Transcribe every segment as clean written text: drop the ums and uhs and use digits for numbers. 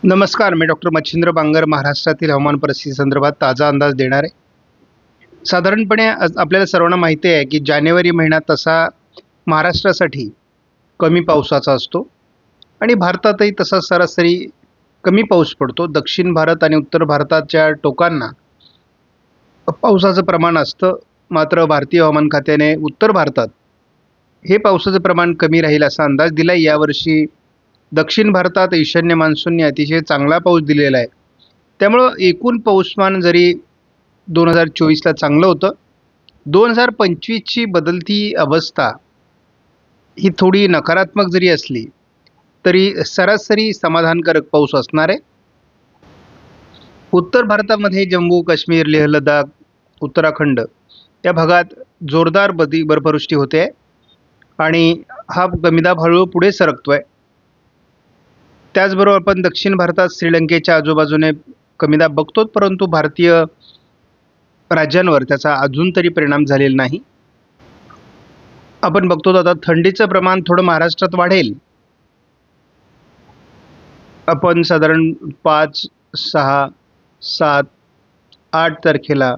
नमस्कार, मी डॉक्टर मच्छिंद्र बांगर महाराष्ट्रातील हवामान परिस्थिती संदर्भात ताजा अंदाज देणार आहे। साधारणपणे आपल्याला सर्वांना माहिती आहे की जानेवारी महिना तसा महाराष्ट्रासाठी कमी पावसाचा असतो आणि भारतातही तसा सरासरी कमी पाऊस पडतो। दक्षिण भारत आणि उत्तर भारताच्या टोकांना पावसाचं प्रमाण असतं, मात्र भारतीय हवामान खात्याने उत्तर भारतात हे पावसाचं प्रमाण कमी राहील असा अंदाज दिला आहे। यावर्षी दक्षिण भारतात ईशान्य मान्सूनने अतिशय चांगला पाऊस दिलेला आहे, त्यामुळं एकूण पाऊसमान जरी 2024ला चांगलं होतं, 2025ची बदलती अवस्था ही थोडी नकारात्मक जरी असली तरी सरासरी समाधानकारक पाऊस असणार आहे। उत्तर भारतामध्ये जम्मू काश्मीर, लेह लडाख, उत्तराखंड या भागात जोरदार बर्फवृष्टी होते आहे आणि हा कमीदाब हळूहळू पुढे सरकतोय। त्याचबरोबर आपण दक्षिण भारतात श्रीलंकेच्या आजूबाजूने कमीदाब बघतो, परंतु भारतीय राज्यांवर त्याचा अजून तरी परिणाम झालेला नाही। आपण बघतो आता थंडीचं प्रमाण थोडं महाराष्ट्रात वाढेल। आपण साधारण 5, 6, 7, 8 तारखेला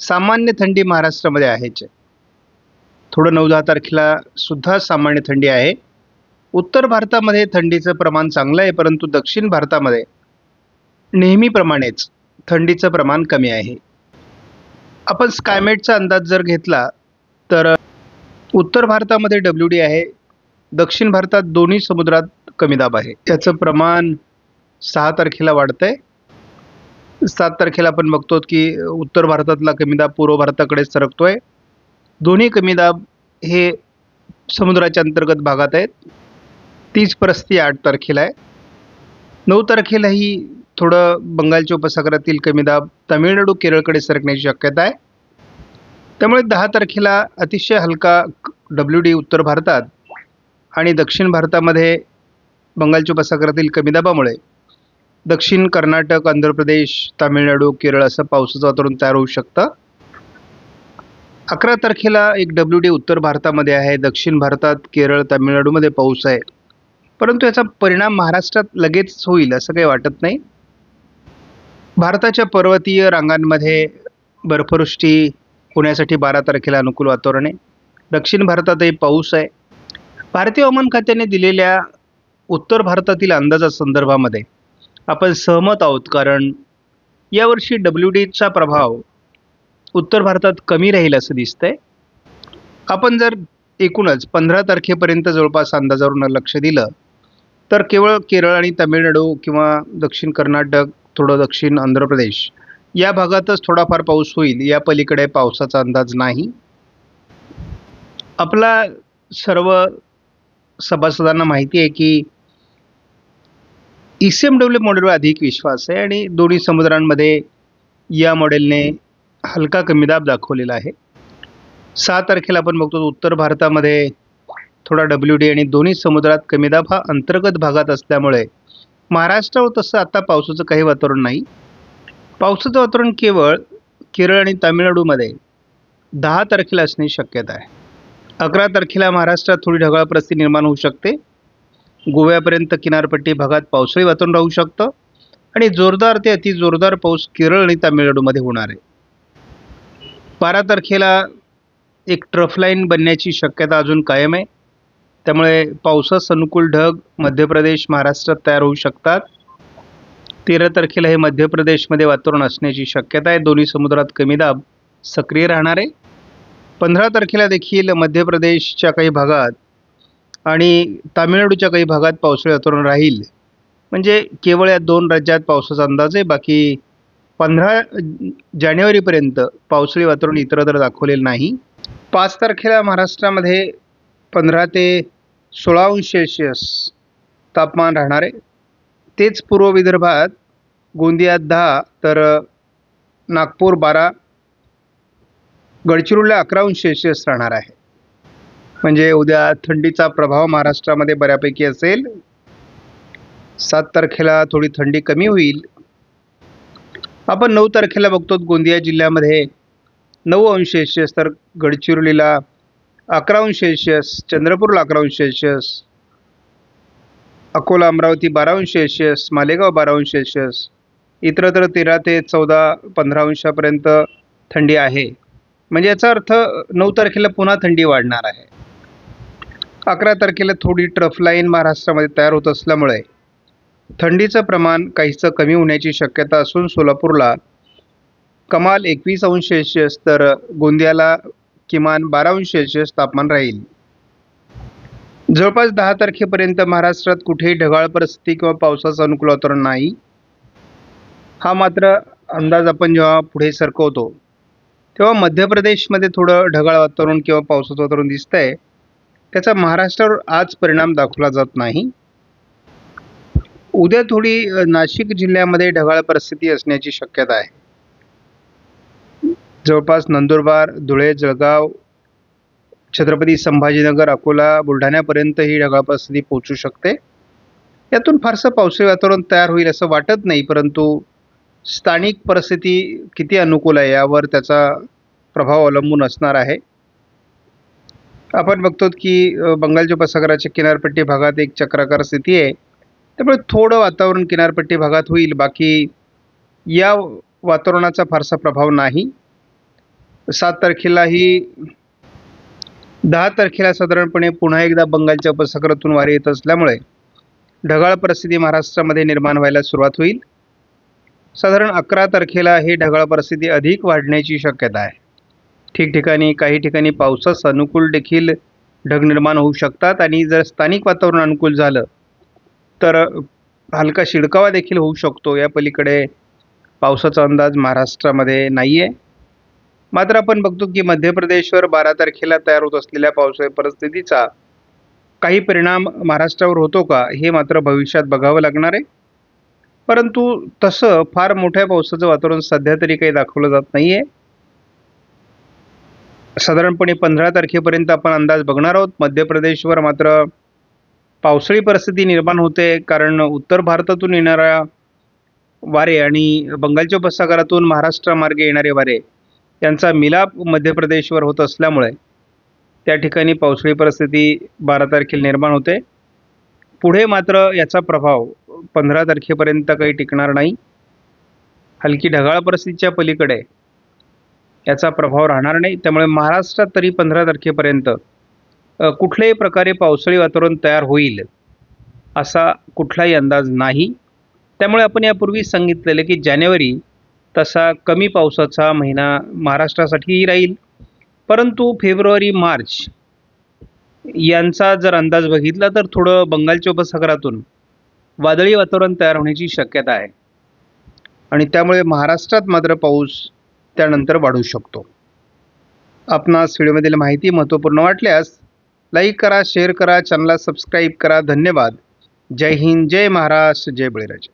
सामान्य थंडी महाराष्ट्रामध्ये आहेच। थोडं 9-10 तारखेला सुद्धा सामान्य थंडी आहे। उत्तर भारतामध्ये थंडीचं प्रमाण चांगलं आहे, परंतु दक्षिण भारतामध्ये नेहमीप्रमाणेच थंडीचं प्रमाण कमी आहे। आपण स्कायमेटचा अंदाज जर घेतला तर उत्तर भारतामध्ये WD आहे, दक्षिण भारतात दोन्ही समुद्रात कमी दाब आहे। त्याचं प्रमाण 6 तारखेला वाढतंय। 7 तारखेला आपण बघतो की उत्तर भारतातला कमी दाब पूर्व भारताकडे सरकतोय। दोन्ही कमी दाब हे समुद्राच्या अंतर्गत भागात आहेत। 30 परिस्थिती 8 तारखेला आहे। 9 तारखेलाही थोडं बंगालच्या उपसागरातील कमी दाब तामिळनाडू केरळकडे सरकण्याची शक्यता आहे। त्यामुळे 10 तारखेला अतिशय हलका WD उत्तर भारतात आणि दक्षिण भारतामध्ये बंगालच्या उपसागरातील कमी दाबामुळे दक्षिण कर्नाटक, आंध्र प्रदेश, तामिळनाडू, केरळ असं पावसाचं वातावरण तयार होऊ शकतं। 11 तारखेला एक WD उत्तर भारतामध्ये आहे, दक्षिण भारतात केरळ, तामिळनाडूमध्ये पाऊस आहे, परंतु याचा परिणाम महाराष्ट्रात लगेच होईल असं काही वाटत नाही। भारताच्या पर्वतीय रांगांमध्ये बर्फवृष्टी होण्यासाठी 12 तारखेला अनुकूल वातावरण आहे। दक्षिण भारतातही पाऊस आहे। भारतीय हवामान खात्याने दिलेल्या उत्तर भारतातील अंदाजासंदर्भामध्ये आपण सहमत आहोत, कारण यावर्षी WDचा प्रभाव उत्तर भारतात कमी राहील असं दिसतंय। आपण जर एकूणच 15 तारखेपर्यंत जवळपास अंदाजावरून लक्ष दिलं तर केवळ केरळ आणि तामिळनाडू किंवा दक्षिण कर्नाटक, थोडं दक्षिण आंध्र प्रदेश या भागातच थोडाफार पाऊस होईल, या पलीकडे पावसाचा अंदाज नाही। आपला सर्व सभासदांना माहिती आहे की ECMW मॉडेलवर अधिक विश्वास आहे आणि दोन्ही समुद्रांमध्ये या मॉडेलने हलका कमी दाब दाखवलेला आहे। 6 तारखेला आपण बघतो उत्तर भारतामध्ये थोडा WD आणि दोन्ही समुद्रात कमी दाब हा अंतर्गत भागात असल्यामुळे महाराष्ट्रावर तसं आता पावसाचं काही वातावरण नाही। पावसाचं वातावरण केवळ केरळ आणि तामिळनाडूमध्ये 10 तारखेला असण्याची शक्यता आहे। 11 तारखेला महाराष्ट्रात थोडी ढगाळ परिस्थिती निर्माण होऊ शकते। गोव्यापर्यंत किनारपट्टी भागात पावसाळी वातावरण राहू शकतं आणि जोरदार ते अतिजोरदार पाऊस केरळ आणि तामिळनाडूमध्ये होणार आहे। 12 तारखेला एक ट्रफ लाईन बनण्याची शक्यता अजून कायम आहे, त्यामुळे पावसास अनुकूल ढग मध्य प्रदेश, महाराष्ट्रात तयार होऊ शकतात। 13 तारखेला हे मध्य प्रदेशमध्ये वातावरण असण्याची शक्यता आहे। दोन्ही समुद्रात कमी दाब सक्रिय राहणार आहे। 15 तारखेला देखील मध्य प्रदेशच्या काही भागात आणि तामिळनाडूच्या काही भागात पावसाळी वातावरण राहील। म्हणजे केवळ या 2 राज्यात पावसाचा अंदाज आहे, बाकी 15 जानेवारीपर्यंत पावसाळी वातावरण इतरत्र दाखवलेलं नाही। 5 तारखेला महाराष्ट्रामध्ये 15 ते 16 अंश सेल्सिअस तापमान राहणार आहे। तेच पूर्व विदर्भात गोंदियात 10 तर नागपूर 12, गडचिरोलीला 11 अंश सेल्सिअस राहणार आहे। म्हणजे उद्या थंडीचा प्रभाव महाराष्ट्रामध्ये बऱ्यापैकी असेल। 7 तारखेला थोडी थंडी कमी होईल। आपण 9 तारखेला बघतो गोंदिया जिल्ह्यामध्ये 9 अंश सेल्सिअस तर गडचिरोलीला 11 अंश सेल्सिअस, चंद्रपूरला 11 अंश सेल्सिअस, अकोला अमरावती 12 अंश सेल्सिअस, मालेगाव 12 अंश सेल्सिअस, इतरत्र 13 ते 14-15 अंशापर्यंत थंडी आहे. म्हणजे याचा अर्थ 9 तारखेला पुन्हा थंडी वाढणार आहे. 11 तारखेला थोडी ट्रफ लाईन महाराष्ट्रामध्ये तयार होत असल्यामुळे थंडीचं प्रमाण काहीसं कमी होण्याची शक्यता असून सोलापूरला कमाल 21 अंश सेल्सिअस तर गोंदियाला किमान 12 अंश सेल्सिअस तापमान राहील. जवळपास 10 तारखेपर्यंत महाराष्ट्रात कुठेही ढगाळ परिस्थिती किंवा पावसाचं अनुकूल वातावरण नाही. हा मात्र अंदाज आपण जेव्हा पुढे सरकवतो तेव्हा मध्य प्रदेशमध्ये थोडं ढगाळ वातावरण किंवा पावसाचं वातावरण दिसतंय. त्याचा महाराष्ट्रावर आज परिणाम दाखवला जात नाही. उद्या थोडी नाशिक जिल्ह्यामध्ये ढगाळ परिस्थिती असण्याची शक्यता आहे. जवळपास नंदुरबार, धुळे, जळगाव, छत्रपती संभाजीनगर, अकोला, बुलढाण्यापर्यंत ही ढगाळ परिस्थिती पोहोचू शकते. यातून फारसं पावसाळी वातावरण तयार होईल असं वाटत नाही, परंतु स्थानिक परिस्थिती किती अनुकूल आहे यावर त्याचा प्रभाव अवलंबून असणार आहे. आपण बघतो की बंगालच्या उपसागराच्या किनारपट्टी भागात एक चक्राकार स्थिती आहे, त्यामुळे थोडं वातावरण किनारपट्टी भागात होईल. बाकी या वातावरणाचा फारसा प्रभाव नाही. 7 तारखेलाही 10 तारखेला साधारणपणे पुन्हा एकदा बंगालच्या उपसागरातून वारे येत असल्यामुळे ढगाळ परिस्थिती महाराष्ट्रामध्ये निर्माण व्हायला सुरुवात होईल. साधारण 11 तारखेला ही ढगाळ परिस्थिती अधिक वाढण्याची शक्यता आहे. ठिकठिकाणी काही ठिकाणी पावसास अनुकूल देखील ढग निर्माण होऊ शकतात आणि जर स्थानिक वातावरण अनुकूल झालं तर हलका शिडकावा देखील होऊ शकतो. या पलीकडे पावसाचा अंदाज महाराष्ट्रामध्ये नाही आहे. मात्र आपण बघतो की मध्य प्रदेशवर 12 तारखेला तयार होत असलेल्या पावसाळी परिस्थितीचा काही परिणाम महाराष्ट्रावर होतो का हे मात्र भविष्यात बघावं लागणार आहे. परंतु तसं फार मोठ्या पावसाचं वातावरण सध्या तरी काही दाखवलं जात नाही आहे. साधारणपणे 15 तारखेपर्यंत आपण अंदाज बघणार आहोत. मध्य प्रदेशवर मात्र पावसाळी परिस्थिती निर्माण होते, कारण उत्तर भारतातून येणाऱ्या वारे आणि बंगालच्या उपसागरातून महाराष्ट्रामार्गे येणारे वारे यांचा मिलाप मध्य प्रदेशवर होत असल्यामुळे त्या ठिकाणी पावसाळी परिस्थिती 12 तारखेला निर्माण होते. पुढे मात्र याचा प्रभाव 15 तारखेपर्यंत काही टिकणार नाही. हलकी ढगाळ परिस्थितीच्या पलीकडे याचा प्रभाव राहणार नाही. त्यामुळे महाराष्ट्रात तरी 15 तारखेपर्यंत कुठल्याही प्रकारे पावसाळी वातावरण तयार होईल असा कुठलाही अंदाज नाही. त्यामुळे आपण यापूर्वी सांगितलेलं की जानेवारी तसा कमी पावसाचा महिना महाराष्ट्रासाठीही राहील, परंतु फेब्रुवारी मार्च यांचा जर अंदाज बघितला तर थोडं बंगालच्या उपसागरातून वादळी वातावरण तयार होण्याची शक्यता आहे आणि त्यामुळे महाराष्ट्रात मात्र पाऊस त्यानंतर वाढू शकतो. आपणास व्हिडिओमधील माहिती महत्त्वपूर्ण वाटल्यास लाईक करा, शेअर करा, चॅनलला सबस्क्राईब करा. धन्यवाद. जय हिंद, जय महाराष्ट्र, जय बळीराजा.